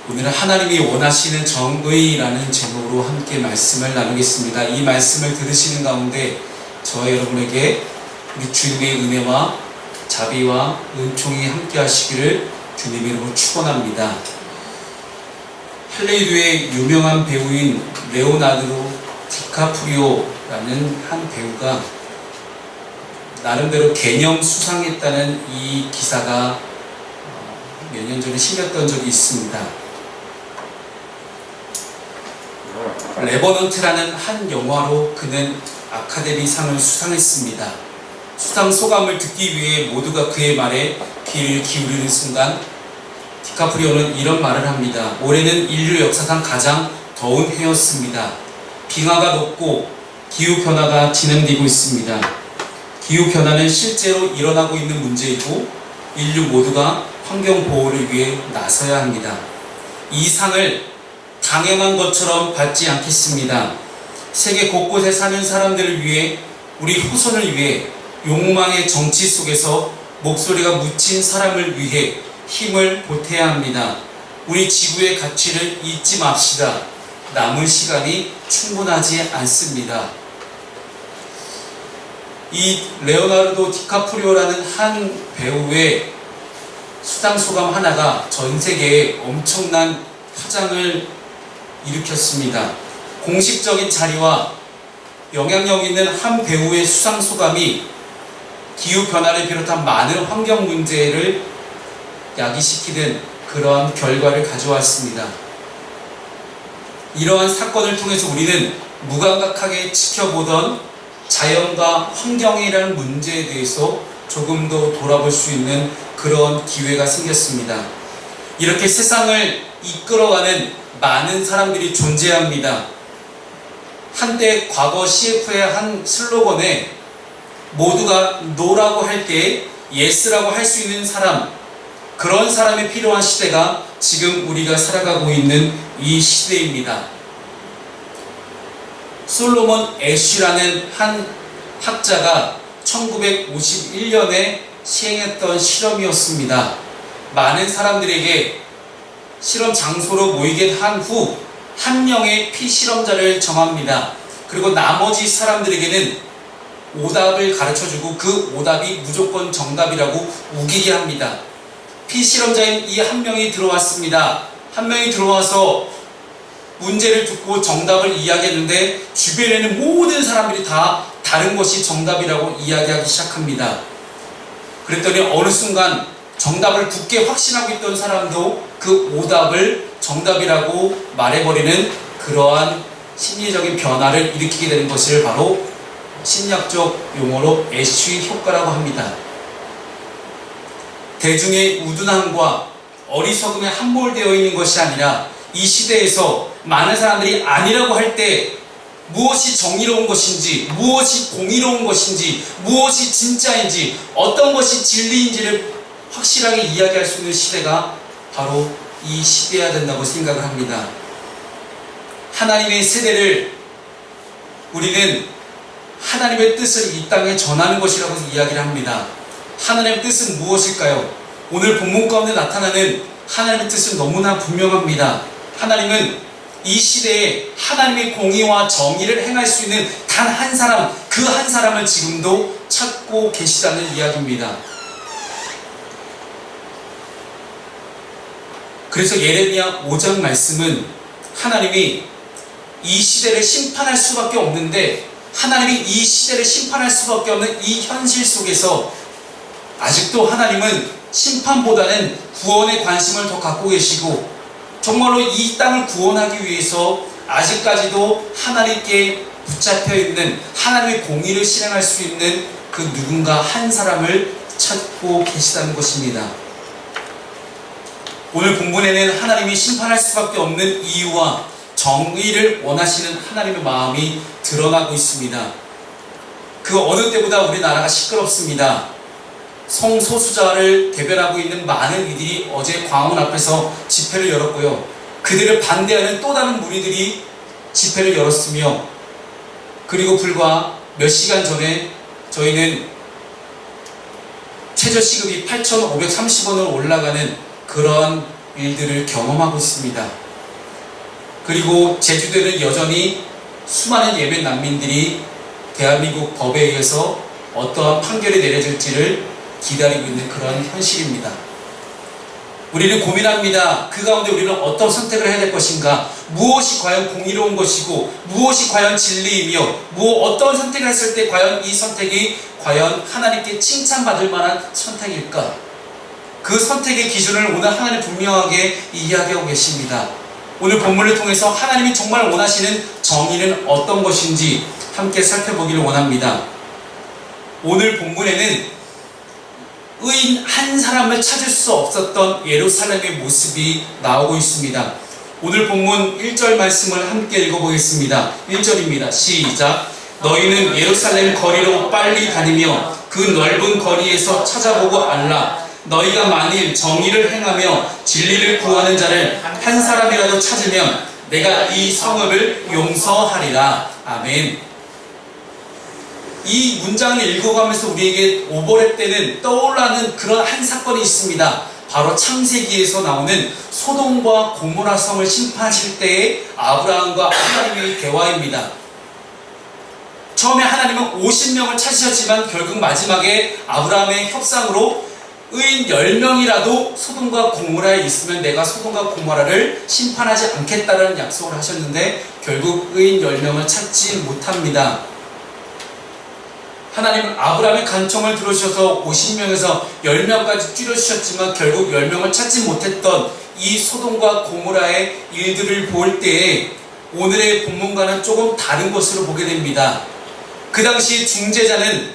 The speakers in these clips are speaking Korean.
오늘은 하나님이 원하시는 정의라는 제목으로 함께 말씀을 나누겠습니다. 이 말씀을 들으시는 가운데 저와 여러분에게 우리 주님의 은혜와 자비와 은총이 함께 하시기를 주님의 이름으로 축원합니다. 할리우드의 유명한 배우인 레오나르도 디카프리오라는 한 배우가 나름대로 개념 수상했다는 이 기사가 몇 년 전에 실렸던 적이 있습니다. 레버넌트라는 한 영화로 그는 아카데미상을 수상했습니다. 수상 소감을 듣기 위해 모두가 그의 말에 귀를 기울이는 순간 디카프리오는 이런 말을 합니다. 올해는 인류 역사상 가장 더운 해였습니다. 빙하가 녹고 기후변화가 진행되고 있습니다. 기후변화는 실제로 일어나고 있는 문제이고 인류 모두가 환경보호를 위해 나서야 합니다. 이 상을 당연한 것처럼 받지 않겠습니다. 세계 곳곳에 사는 사람들을 위해, 우리 후손을 위해, 욕망의 정치 속에서 목소리가 묻힌 사람을 위해 힘을 보태야 합니다. 우리 지구의 가치를 잊지 맙시다. 남은 시간이 충분하지 않습니다. 이 레오나르도 디카프리오라는 한 배우의 수상 소감 하나가 전 세계에 엄청난 파장을 일으켰습니다. 공식적인 자리와 영향력 있는 한 배우의 수상 소감이 기후변화를 비롯한 많은 환경 문제를 야기시키는 그러한 결과를 가져왔습니다. 이러한 사건을 통해서 우리는 무감각하게 지켜보던 자연과 환경이라는 문제에 대해서 조금 더 돌아볼 수 있는 그런 기회가 생겼습니다. 이렇게 세상을 이끌어가는 많은 사람들이 존재합니다. 한때 과거 CF의 한 슬로건에 모두가 노라고 할 때 예스라고 할 수 있는 사람, 그런 사람이 필요한 시대가 지금 우리가 살아가고 있는 이 시대입니다. 솔로몬 애쉬라는 한 학자가 1951년에 시행했던 실험이었습니다. 많은 사람들에게 실험 장소로 모이게 한 후 한 명의 피실험자를 정합니다. 그리고 나머지 사람들에게는 오답을 가르쳐주고 그 오답이 무조건 정답이라고 우기게 합니다. 피실험자인 이 한 명이 들어왔습니다. 한 명이 들어와서 문제를 듣고 정답을 이야기했는데 주변에는 모든 사람들이 다 다른 것이 정답이라고 이야기하기 시작합니다. 그랬더니 어느 순간 정답을 굳게 확신하고 있던 사람도 그 오답을 정답이라고 말해버리는 그러한 심리적인 변화를 일으키게 되는 것을 바로 심리학적 용어로 애쉬 효과라고 합니다. 대중의 우둔함과 어리석음에 함몰되어 있는 것이 아니라 이 시대에서 많은 사람들이 아니라고 할 때 무엇이 정의로운 것인지, 무엇이 공의로운 것인지, 무엇이 진짜인지, 어떤 것이 진리인지를 확실하게 이야기할 수 있는 시대가 바로 이 시대여야 된다고 생각을 합니다. 하나님의 세대를 우리는 하나님의 뜻을 이 땅에 전하는 것이라고 이야기를 합니다. 하나님의 뜻은 무엇일까요? 오늘 본문 가운데 나타나는 하나님의 뜻은 너무나 분명합니다. 하나님은 이 시대에 하나님의 공의와 정의를 행할 수 있는 단 한 사람, 그 한 사람을 지금도 찾고 계시다는 이야기입니다. 그래서 예레미야 5장 말씀은 하나님이 이 시대를 심판할 수밖에 없는데, 하나님이 이 시대를 심판할 수밖에 없는 이 현실 속에서 아직도 하나님은 심판보다는 구원에 관심을 더 갖고 계시고, 정말로 이 땅을 구원하기 위해서 아직까지도 하나님께 붙잡혀 있는, 하나님의 공의를 실행할 수 있는 그 누군가 한 사람을 찾고 계시다는 것입니다. 오늘 본문에는 하나님이 심판할 수밖에 없는 이유와 정의를 원하시는 하나님의 마음이 드러나고 있습니다. 그 어느 때보다 우리나라가 시끄럽습니다. 성소수자를 대변하고 있는 많은 이들이 어제 광화문 앞에서 집회를 열었고요. 그들을 반대하는 또 다른 무리들이 집회를 열었으며, 그리고 불과 몇 시간 전에 저희는 최저시급이 8,530원으로 올라가는 그런 일들을 경험하고 있습니다. 그리고 제주도에는 여전히 수많은 예멘 난민들이 대한민국 법에 의해서 어떠한 판결이 내려질지를 기다리고 있는 그런 현실입니다. 우리는 고민합니다. 그 가운데 우리는 어떤 선택을 해야 될 것인가? 무엇이 과연 공의로운 것이고 무엇이 과연 진리이며 어떤 선택을 했을 때 과연 이 선택이 과연 하나님께 칭찬받을 만한 선택일까? 그 선택의 기준을 오늘 하나님 분명하게 이야기하고 계십니다. 오늘 본문을 통해서 하나님이 정말 원하시는 정의는 어떤 것인지 함께 살펴보기를 원합니다. 오늘 본문에는 의인 한 사람을 찾을 수 없었던 예루살렘의 모습이 나오고 있습니다. 오늘 본문 1절 말씀을 함께 읽어보겠습니다. 1절입니다. 시작. 너희는 예루살렘 거리로 빨리 다니며 그 넓은 거리에서 찾아보고 알라. 너희가 만일 정의를 행하며 진리를 구하는 자를 한 사람이라도 찾으면 내가 이 성읍을 용서하리라. 아멘. 이 문장을 읽어가면서 우리에게 오버랩 때는 떠올라는 그런 한 사건이 있습니다. 바로 창세기에서 나오는 소돔과 고모라 성을 심판하실 때의 아브라함과 하나님의 대화입니다. 처음에 하나님은 50명을 찾으셨지만 결국 마지막에 아브라함의 협상으로 의인 10명이라도 소돔과 고모라에 있으면 내가 소돔과 고모라를 심판하지 않겠다는 약속을 하셨는데 결국 의인 10명을 찾지 못합니다. 하나님은 아브라함의 간청을 들으셔서 50명에서 10명까지 줄여주셨지만 결국 10명을 찾지 못했던 이 소돔과 고모라의 일들을 볼 때에 오늘의 본문과는 조금 다른 것으로 보게 됩니다. 그 당시 중재자는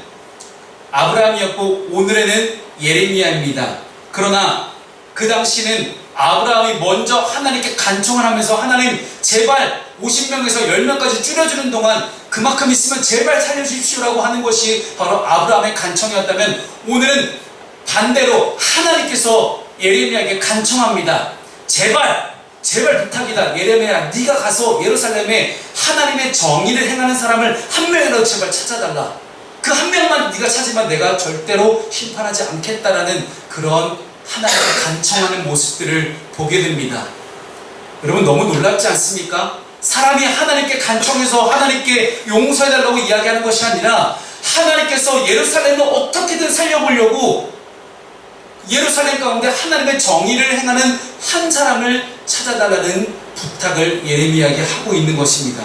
아브라함이었고 오늘에는 예레미야입니다. 그러나 그 당시는 아브라함이 먼저 하나님께 간청을 하면서 하나님 제발 50명에서 10명까지 줄여주는 동안 그만큼 있으면 제발 살려주십시오라고 하는 것이 바로 아브라함의 간청이었다면 오늘은 반대로 하나님께서 예레미야에게 간청합니다. 제발 부탁이다. 예레미야 네가 가서 예루살렘에 하나님의 정의를 행하는 사람을 한 명이라도 제발 찾아달라. 그 한 명만 네가 찾으면 내가 절대로 심판하지 않겠다라는 그런 하나님을 간청하는 모습들을 보게 됩니다. 여러분 너무 놀랍지 않습니까? 사람이 하나님께 간청해서 하나님께 용서해달라고 이야기하는 것이 아니라 하나님께서 예루살렘을 어떻게든 살려보려고 예루살렘 가운데 하나님의 정의를 행하는 한 사람을 찾아달라는 부탁을 예레미야에게 하고 있는 것입니다.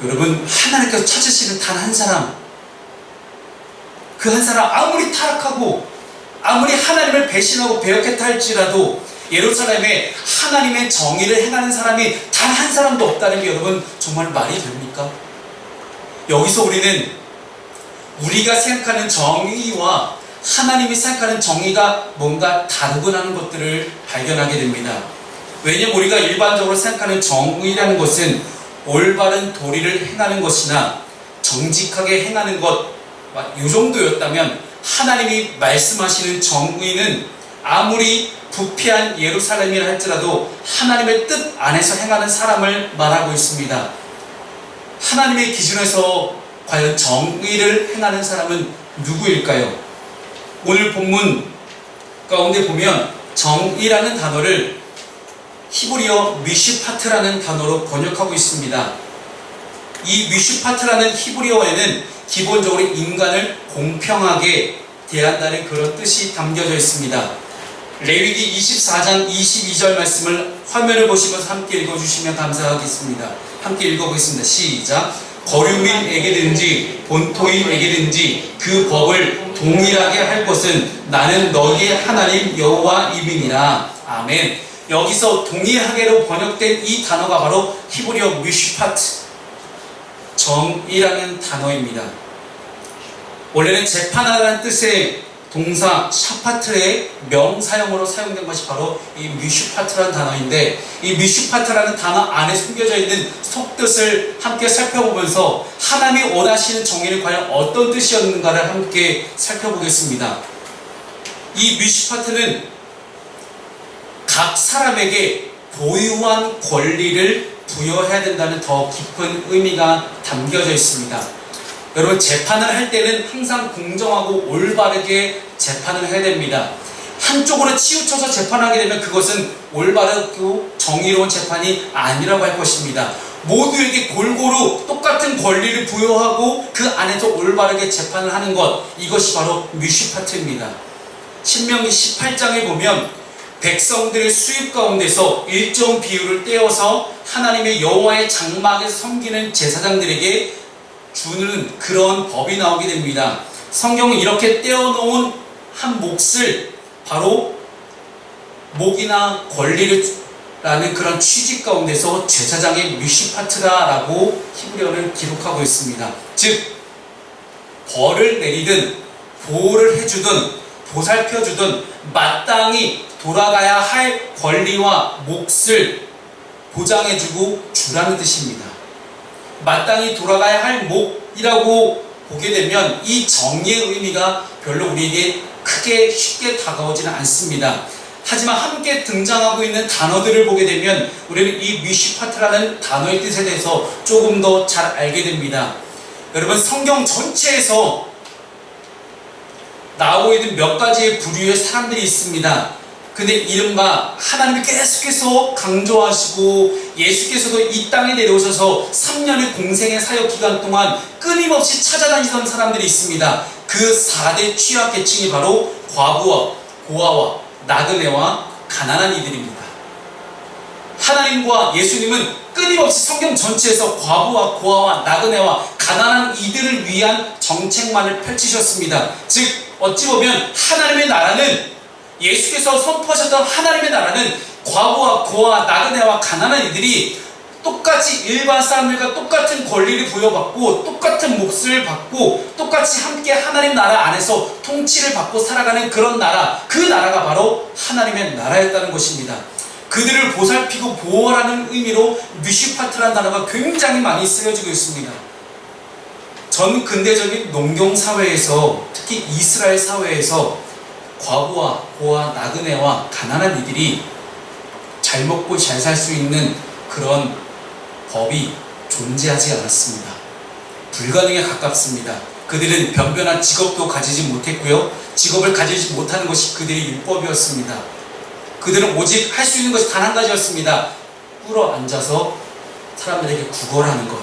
여러분 하나님께서 찾으시는 단 한 사람, 그 한 사람 아무리 타락하고 아무리 하나님을 배신하고 배역했다 할지라도 예루살렘에 하나님의 정의를 행하는 사람이 단 한 사람도 없다는 게 여러분 정말 말이 됩니까? 여기서 우리는 우리가 생각하는 정의와 하나님이 생각하는 정의가 뭔가 다르구나 하는 것들을 발견하게 됩니다. 왜냐하면 우리가 일반적으로 생각하는 정의라는 것은 올바른 도리를 행하는 것이나 정직하게 행하는 것, 이 정도였다면 하나님이 말씀하시는 정의는 아무리 부패한 예루살렘이라 할지라도 하나님의 뜻 안에서 행하는 사람을 말하고 있습니다. 하나님의 기준에서 과연 정의를 행하는 사람은 누구일까요? 오늘 본문 가운데 보면 정의라는 단어를 히브리어 미슈파트라는 단어로 번역하고 있습니다. 이 미슈파트라는 히브리어에는 기본적으로 인간을 공평하게 대한다는 그런 뜻이 담겨져 있습니다. 레위기 24장 22절 말씀을 화면을 보시면서 함께 읽어주시면 감사하겠습니다. 함께 읽어보겠습니다. 시작. 거류민에게든지 본토인에게든지 그 법을 동일하게 할 것은 나는 너희의 하나님 여호와임이니라. 아멘. 여기서 동일하게로 번역된 이 단어가 바로 히브리어 미슈파트, 정의라는 단어입니다. 원래는 재판하라는 뜻의 동사 샤파트의 명사형으로 사용된 것이 바로 이 미슈파트라는 단어인데, 이 미슈파트라는 단어 안에 숨겨져 있는 속뜻을 함께 살펴보면서 하나님이 원하시는 정의는 과연 어떤 뜻이었는가를 함께 살펴보겠습니다. 이 미슈파트는 각 사람에게 고유한 권리를 부여해야 된다는 더 깊은 의미가 담겨져 있습니다. 여러분 재판을 할 때는 항상 공정하고 올바르게 재판을 해야 됩니다. 한쪽으로 치우쳐서 재판하게 되면 그것은 올바르고 정의로운 재판이 아니라고 할 것입니다. 모두에게 골고루 똑같은 권리를 부여하고 그 안에서 올바르게 재판을 하는 것, 이것이 바로 뮤시파트입니다. 신명기 18장에 보면 백성들의 수입 가운데서 일정 비율을 떼어서 하나님의 여호와의 장막에서 섬기는 제사장들에게 주는 그런 법이 나오게 됩니다. 성경은 이렇게 떼어놓은 한 몫을 바로 목이나 권리를 라는 그런 취지 가운데서 제사장의 뮤시파트라라고 히브리어를 기록하고 있습니다. 즉 벌을 내리든 보호를 해주든 보살펴주든 마땅히 돌아가야 할 권리와 몫을 보장해주고 주라는 뜻입니다. 마땅히 돌아가야 할 몫이라고 보게 되면 이 정의의 의미가 별로 우리에게 크게 쉽게 다가오지는 않습니다. 하지만 함께 등장하고 있는 단어들을 보게 되면 우리는 이 뮤시파트라는 단어의 뜻에 대해서 조금 더 잘 알게 됩니다. 여러분, 성경 전체에서 나오고 있는 몇 가지의 부류의 사람들이 있습니다. 근데 이른바 하나님이 계속해서 강조하시고 예수께서도 이 땅에 내려오셔서 3년의 공생의 사역 기간 동안 끊임없이 찾아다니던 사람들이 있습니다. 그 4대 취약계층이 바로 과부와 고아와 나그네와 가난한 이들입니다. 하나님과 예수님은 끊임없이 성경 전체에서 과부와 고아와 나그네와 가난한 이들을 위한 정책만을 펼치셨습니다. 즉 어찌 보면 하나님의 나라는, 예수께서 선포하셨던 하나님의 나라는 과부와 고아와 나그네와 가난한 이들이 똑같이 일반 사람들과 똑같은 권리를 부여받고 똑같은 몫을 받고 똑같이 함께 하나님 나라 안에서 통치를 받고 살아가는 그런 나라, 그 나라가 바로 하나님의 나라였다는 것입니다. 그들을 보살피고 보호하라는 의미로 뮤시파트라는 단어가 굉장히 많이 쓰여지고 있습니다. 전 근대적인 농경 사회에서, 특히 이스라엘 사회에서 과부와 고아, 나그네와 가난한 이들이 잘 먹고 잘 살 수 있는 그런 법이 존재하지 않았습니다. 불가능에 가깝습니다. 그들은 변변한 직업도 가지지 못했고요. 직업을 가지지 못하는 것이 그들의 율법이었습니다. 그들은 오직 할 수 있는 것이 단 한 가지였습니다. 꿇어 앉아서 사람들에게 구걸하는 것.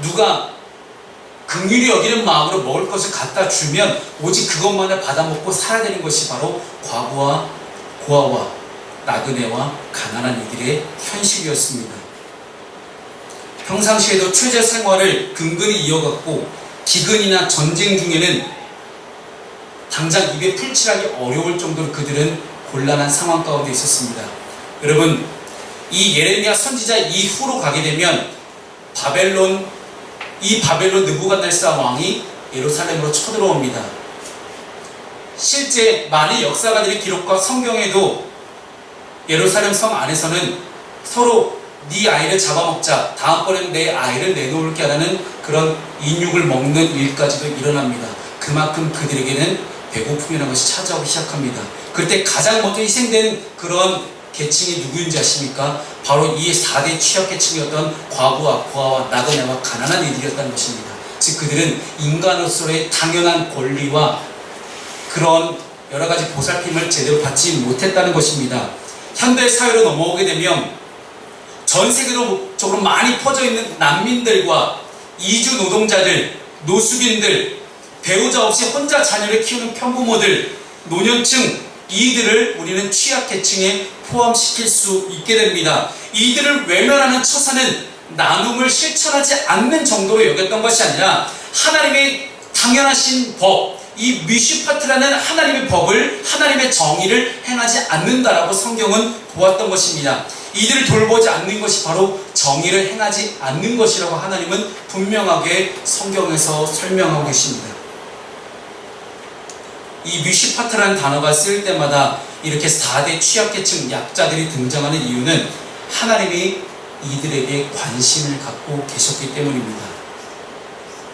누가 긍휼히 여기는 마음으로 먹을 것을 갖다 주면 오직 그것만을 받아먹고 살아야 되는 것이 바로 과부와 고아와 나그네와 가난한 이들의 현실이었습니다. 평상시에도 최저 생활을 근근히 이어갔고 기근이나 전쟁 중에는 당장 입에 풀칠하기 어려울 정도로 그들은 곤란한 상황 가운데 있었습니다. 여러분, 이 예레미야 선지자 이후로 가게 되면 이 바벨론 느부갓네살 왕이 예루살렘으로 쳐들어옵니다. 실제 많은 역사가들의 기록과 성경에도 예루살렘 성 안에서는 서로 네 아이를 잡아먹자, 다음번에는 내 아이를 내놓을게 하는 그런 인육을 먹는 일까지도 일어납니다. 그만큼 그들에게는 배고픔이라는 것이 찾아오기 시작합니다. 그때 가장 먼저 희생된 그런 계층이 누구인지 아십니까? 바로 이 4대 취약계층이었던 과부와 고아와 나그네와 가난한 이들이었다는 것입니다. 즉 그들은 인간으로서의 당연한 권리와 그런 여러 가지 보살핌을 제대로 받지 못했다는 것입니다. 현대 사회로 넘어오게 되면 전 세계적으로 많이 퍼져 있는 난민들과 이주 노동자들, 노숙인들, 배우자 없이 혼자 자녀를 키우는 편부모들, 노년층, 이들을 우리는 취약계층에 포함시킬 수 있게 됩니다. 이들을 외면하는 처사는 나눔을 실천하지 않는 정도로 여겼던 것이 아니라 하나님의 당연하신 법, 이 뮤시파트라는 하나님의 법을, 하나님의 정의를 행하지 않는다라고 성경은 보았던 것입니다. 이들을 돌보지 않는 것이 바로 정의를 행하지 않는 것이라고 하나님은 분명하게 성경에서 설명하고 계십니다. 이 뮤시파트라는 단어가 쓰일 때마다 이렇게 4대 취약계층 약자들이 등장하는 이유는 하나님이 이들에게 관심을 갖고 계셨기 때문입니다.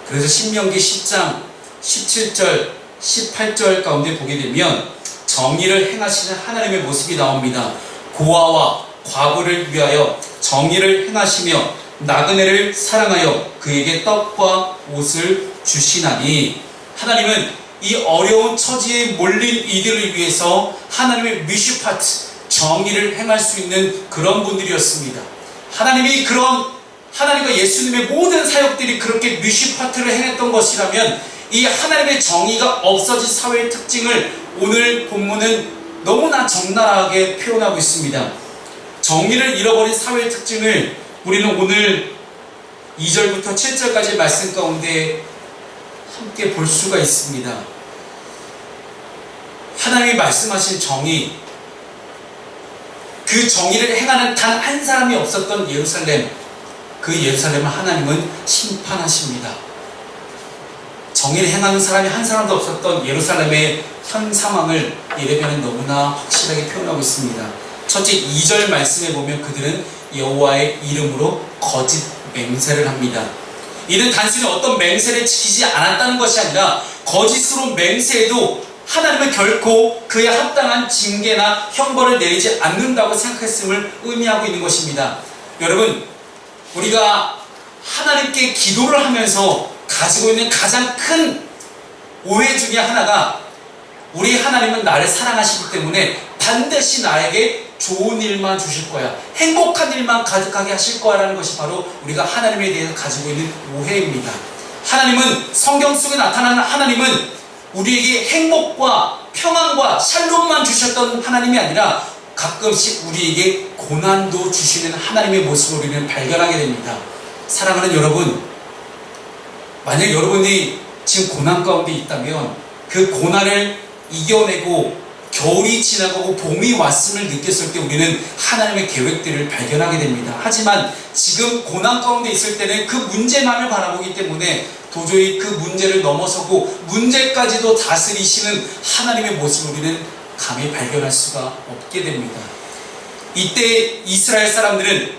그래서 신명기 10장 17절 18절 가운데 보게 되면 정의를 행하시는 하나님의 모습이 나옵니다. 고아와 과부를 위하여 정의를 행하시며 나그네를 사랑하여 그에게 떡과 옷을 주시나니, 하나님은 이 어려운 처지에 몰린 이들을 위해서 하나님의 미슈파트, 정의를 행할 수 있는 그런 분들이었습니다. 하나님과 예수님의 모든 사역들이 그렇게 미슈파트를 행했던 것이라면 이 하나님의 정의가 없어진 사회의 특징을 오늘 본문은 너무나 적나라하게 표현하고 있습니다. 정의를 잃어버린 사회의 특징을 우리는 오늘 2절부터 7절까지 말씀 가운데 함께 볼 수가 있습니다. 하나님이 말씀하신 정의, 그 정의를 행하는 단 한 사람이 없었던 예루살렘, 그 예루살렘을 하나님은 심판하십니다. 정의를 행하는 사람이 한 사람도 없었던 예루살렘의 현 상황을 예레미야는 너무나 확실하게 표현하고 있습니다. 첫째 2절 말씀에 보면 그들은 여호와의 이름으로 거짓 맹세를 합니다. 이는 단순히 어떤 맹세를 지키지 않았다는 것이 아니라 거짓으로 맹세해도 하나님은 결코 그에 합당한 징계나 형벌을 내리지 않는다고 생각했음을 의미하고 있는 것입니다. 여러분, 우리가 하나님께 기도를 하면서 가지고 있는 가장 큰 오해 중에 하나가 우리 하나님은 나를 사랑하시기 때문에 반드시 나에게 좋은 일만 주실 거야, 행복한 일만 가득하게 하실 거야라는 것이 바로 우리가 하나님에 대해서 가지고 있는 오해입니다. 하나님은, 성경 속에 나타나는 하나님은 우리에게 행복과 평안과 샬롬만 주셨던 하나님이 아니라 가끔씩 우리에게 고난도 주시는 하나님의 모습을 우리는 발견하게 됩니다. 사랑하는 여러분, 만약 여러분이 지금 고난 가운데 있다면 그 고난을 이겨내고 겨울이 지나가고 봄이 왔음을 느꼈을 때 우리는 하나님의 계획들을 발견하게 됩니다. 하지만 지금 고난 가운데 있을 때는 그 문제만을 바라보기 때문에 도저히 그 문제를 넘어서고 문제까지도 다스리시는 하나님의 모습을 우리는 감히 발견할 수가 없게 됩니다. 이때 이스라엘 사람들은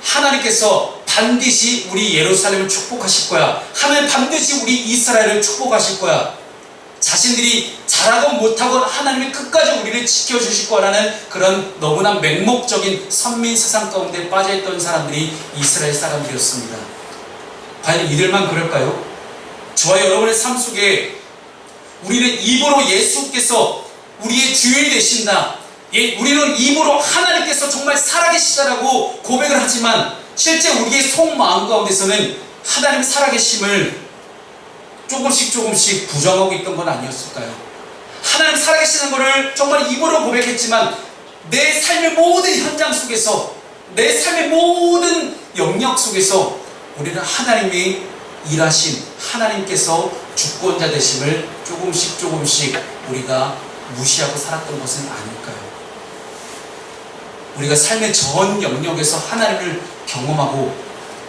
하나님께서 반드시 우리 예루살렘을 축복하실 거야, 하나님 반드시 우리 이스라엘을 축복하실 거야, 자신들이 잘하건 못하건 하나님이 끝까지 우리를 지켜주실 거라는 그런 너무나 맹목적인 선민 세상 가운데 빠져있던 사람들이 이스라엘 사람들이었습니다. 과연 이들만 그럴까요? 저와 여러분의 삶 속에 우리는 입으로 예수께서 우리의 주인이 되신다, 우리는 입으로 하나님께서 정말 살아계시다라고 고백을 하지만 실제 우리의 속마음 가운데서는 하나님 살아계심을 조금씩 부정하고 있던 건 아니었을까요? 하나님 살아계시는 것을 정말 입으로 고백했지만 내 삶의 모든 현장 속에서, 내 삶의 모든 영역 속에서 우리는 하나님이 일하신, 하나님께서 주권자 되심을 조금씩 우리가 무시하고 살았던 것은 아닐까요? 우리가 삶의 전 영역에서 하나님을 경험하고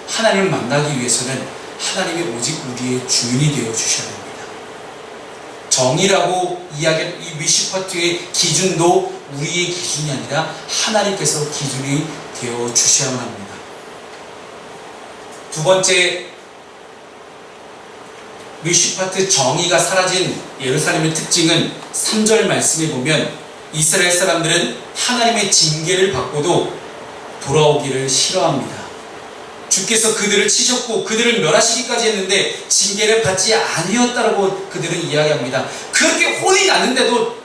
하나님을 만나기 위해서는 하나님이 오직 우리의 주인이 되어 주셔야 합니다. 정의라고 이야기한 이 미슈파트의 기준도 우리의 기준이 아니라 하나님께서 기준이 되어 주셔야만 합니다. 두 번째, 미슈파트 정의가 사라진 예루살렘의 특징은 3절 말씀에 보면 이스라엘 사람들은 하나님의 징계를 받고도 돌아오기를 싫어합니다. 주께서 그들을 치셨고 그들을 멸하시기까지 했는데 징계를 받지 아니었다라고 그들은 이야기합니다. 그렇게 혼이 났는데도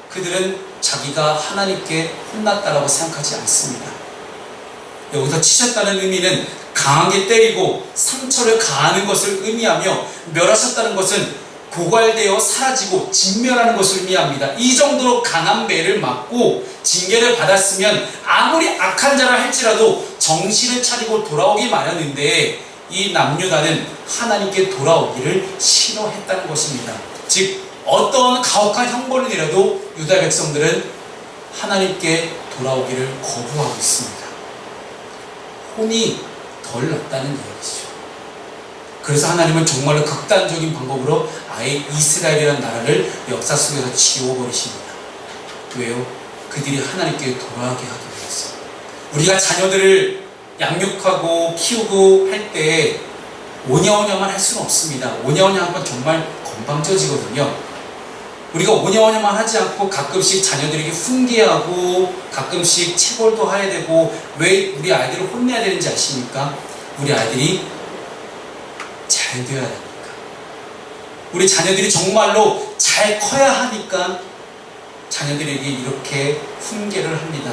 그들은 자기가 하나님께 혼났다라고 생각하지 않습니다. 여기서 치셨다는 의미는 강하게 때리고 상처를 가하는 것을 의미하며, 멸하셨다는 것은 고갈되어 사라지고 진멸하는 것을 의미합니다. 이 정도로 강한 매를 맞고 징계를 받았으면 아무리 악한 자라 할지라도 정신을 차리고 돌아오기 마련인데 이 남유다는 하나님께 돌아오기를 싫어했다는 것입니다. 즉 어떤 가혹한 형벌을 내려도 유다 백성들은 하나님께 돌아오기를 거부하고 있습니다. 혼이 덜 났다는 이야기죠. 그래서 하나님은 정말로 극단적인 방법으로 아예 이스라엘이라는 나라를 역사 속에서 지워버리십니다. 왜요? 그들이 하나님께 돌아가게 하기 위해서. 우리가 자녀들을 양육하고 키우고 할 때 오냐오냐만 할 수는 없습니다. 오냐오냐 하면 정말 건방져지거든요. 우리가 오냐오냐만 하지 않고 가끔씩 자녀들에게 훈계하고 가끔씩 체벌도 해야 되고, 왜 우리 아이들을 혼내야 되는지 아십니까? 우리 아이들이 잘 되어야 됩니까? 우리 자녀들이 정말로 잘 커야 하니까 자녀들에게 이렇게 훈계를 합니다.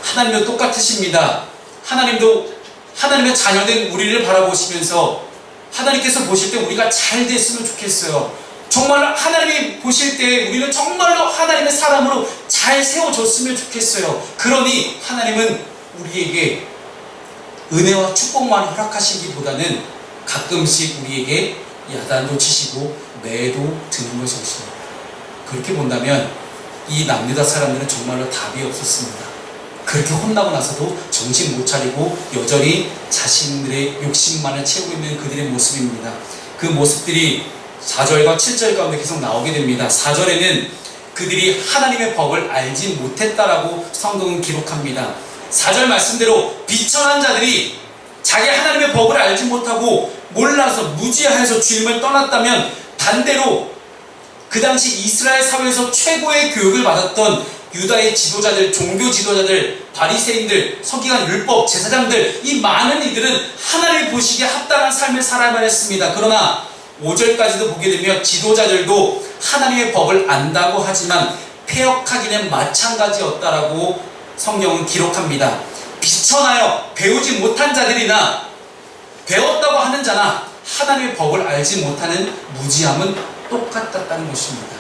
하나님도 똑같으십니다. 하나님의 자녀된 우리를 바라보시면서 하나님께서 보실 때 우리가 잘 됐으면 좋겠어요. 정말로 하나님이 보실 때 우리는 정말로 하나님의 사람으로 잘 세워졌으면 좋겠어요. 그러니 하나님은 우리에게 은혜와 축복만 허락하시기보다는 가끔씩 우리에게 야단도 치시고 매도 드는 것이었습니다. 그렇게 본다면 이 남유다 사람들은 정말로 답이 없었습니다. 그렇게 혼나고 나서도 정신 못 차리고 여전히 자신들의 욕심만을 채우고 있는 그들의 모습입니다. 그 모습들이 4절과 7절 가운데 계속 나오게 됩니다. 4절에는 그들이 하나님의 법을 알지 못했다라고 성경은 기록합니다. 4절 말씀대로 비천한 자들이 자기 하나님의 법을 알지 못하고 몰라서 무지하여서 주님을 떠났다면, 반대로 그 당시 이스라엘 사회에서 최고의 교육을 받았던 유다의 지도자들, 종교 지도자들, 바리새인들, 서기관, 율법, 제사장들, 이 많은 이들은 하나님이 보시기에 합당한 삶을 살아야만 했습니다. 그러나 5절까지도 보게 되면 지도자들도 하나님의 법을 안다고 하지만 패역하기는 마찬가지였다라고 성경은 기록합니다. 비천하여 배우지 못한 자들이나 배웠다고 하는 자나 하나님의 법을 알지 못하는 무지함은 똑같았다는 것입니다.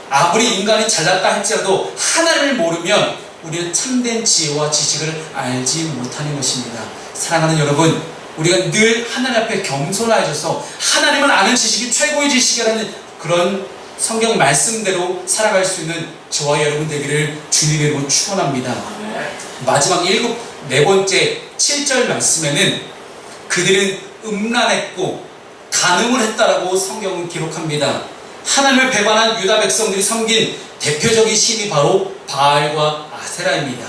아무리 인간이 잘났다 할지라도 하나님을 모르면 우리는 참된 지혜와 지식을 알지 못하는 것입니다. 사랑하는 여러분, 우리가 늘 하나님 앞에 겸손해져서 하나님을 아는 지식이 최고의 지식이라는 그런 성경 말씀대로 살아갈 수 있는 저와 여러분 되기를 주님의 이름으로 축원합니다. 마지막 네 번째 7절 말씀에는 그들은 음란했고 간음을 했다라고 성경은 기록합니다. 하나님을 배반한 유다 백성들이 섬긴 대표적인 신이 바로 바알과 아세라입니다.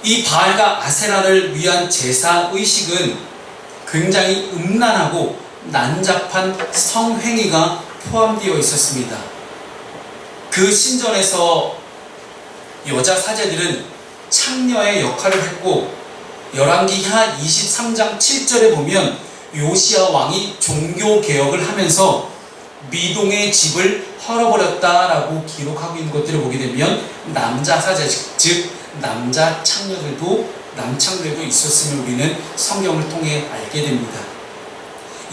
이 바알과 아세라를 위한 제사 의식은 굉장히 음란하고 난잡한 성행위가 포함되어 있었습니다. 그 신전에서 여자 사제들은 창녀의 역할을 했고, 열왕기하 23장 7절에 보면 요시야 왕이 종교개혁을 하면서 미동의 집을 헐어버렸다라고 기록하고 있는 것들을 보게 되면 남자 사제, 즉 남자 창녀들도 남창들도 있었음을 우리는 성경을 통해 알게 됩니다.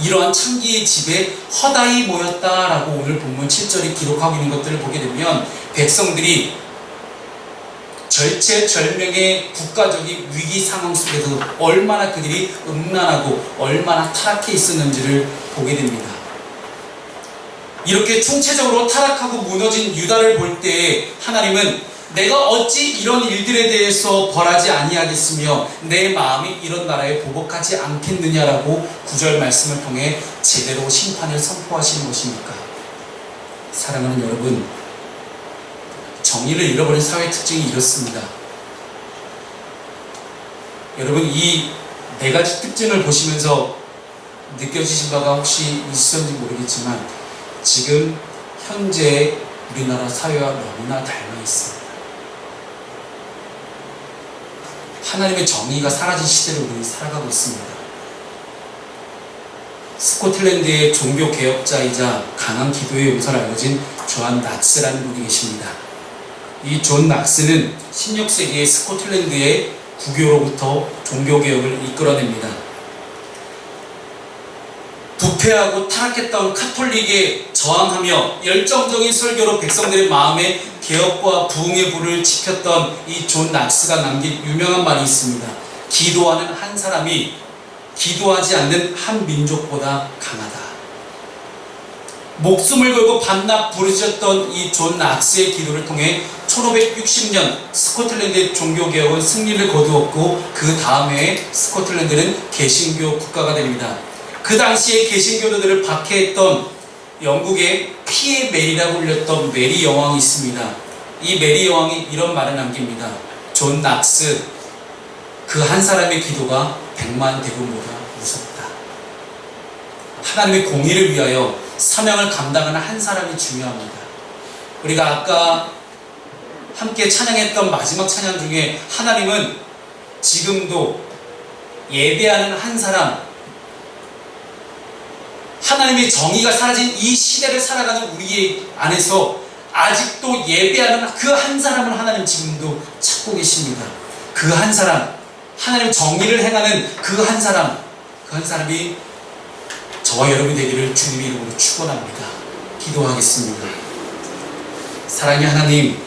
이러한 창기의 집에 허다히 모였다라고 오늘 본문 7절이 기록하고 있는 것들을 보게 되면 백성들이 절체절명의 국가적인 위기 상황 속에서 얼마나 그들이 음란하고 얼마나 타락해 있었는지를 보게 됩니다. 이렇게 총체적으로 타락하고 무너진 유다를 볼 때 하나님은 내가 어찌 이런 일들에 대해서 벌하지 아니하겠으며 내 마음이 이런 나라에 보복하지 않겠느냐라고 9절 말씀을 통해 제대로 심판을 선포하시는 것입니까? 사랑하는 여러분, 정의를 잃어버린 사회 특징이 이렇습니다. 여러분, 이 네 가지 특징을 보시면서 느껴지신 바가 혹시 있었는지 모르겠지만 지금 현재 우리나라 사회와 너무나 닮아 있습니다. 하나님의 정의가 사라진 시대를 우리는 살아가고 있습니다. 스코틀랜드의 종교개혁자이자 강한 기도의 용사로 알려진 존 낙스라는 분이 계십니다. 이 존 낙스는 16세기의 스코틀랜드의 구교로부터 종교개혁을 이끌어냅니다. 부패하고 타락했던 카톨릭에 저항하며 열정적인 설교로 백성들의 마음에 개혁과 부흥의 불을 지폈던 이 존 낙스가 남긴 유명한 말이 있습니다. 기도하는 한 사람이 기도하지 않는 한 민족보다 강하다. 목숨을 걸고 밤낮 부르짖었던 이 존 낙스의 기도를 통해 1560년 스코틀랜드의 종교개혁은 승리를 거두었고 그 다음 해에 스코틀랜드는 개신교 국가가 됩니다. 그 당시에 개신교도들을 박해했던 영국의 피에 메리라고 불렸던 메리 여왕이 있습니다. 이 메리 여왕이 이런 말을 남깁니다. 존 낙스, 그 한 사람의 기도가 100만 대군보다 무섭다. 하나님의 공의를 위하여 사명을 감당하는 한 사람이 중요합니다. 우리가 아까 함께 찬양했던 마지막 찬양 중에 하나님은 지금도 예배하는 한 하나님의 정의가 사라진 이 시대를 살아가는 우리 안에서 아직도 예배하는 그 한 사람을 하나님 지금도 찾고 계십니다. 그 한 사람, 하나님 정의를 행하는 그 한 사람, 그 한 사람이 저와 여러분이 되기를 주님의 이름으로 축원합니다. 기도하겠습니다. 사랑의 하나님,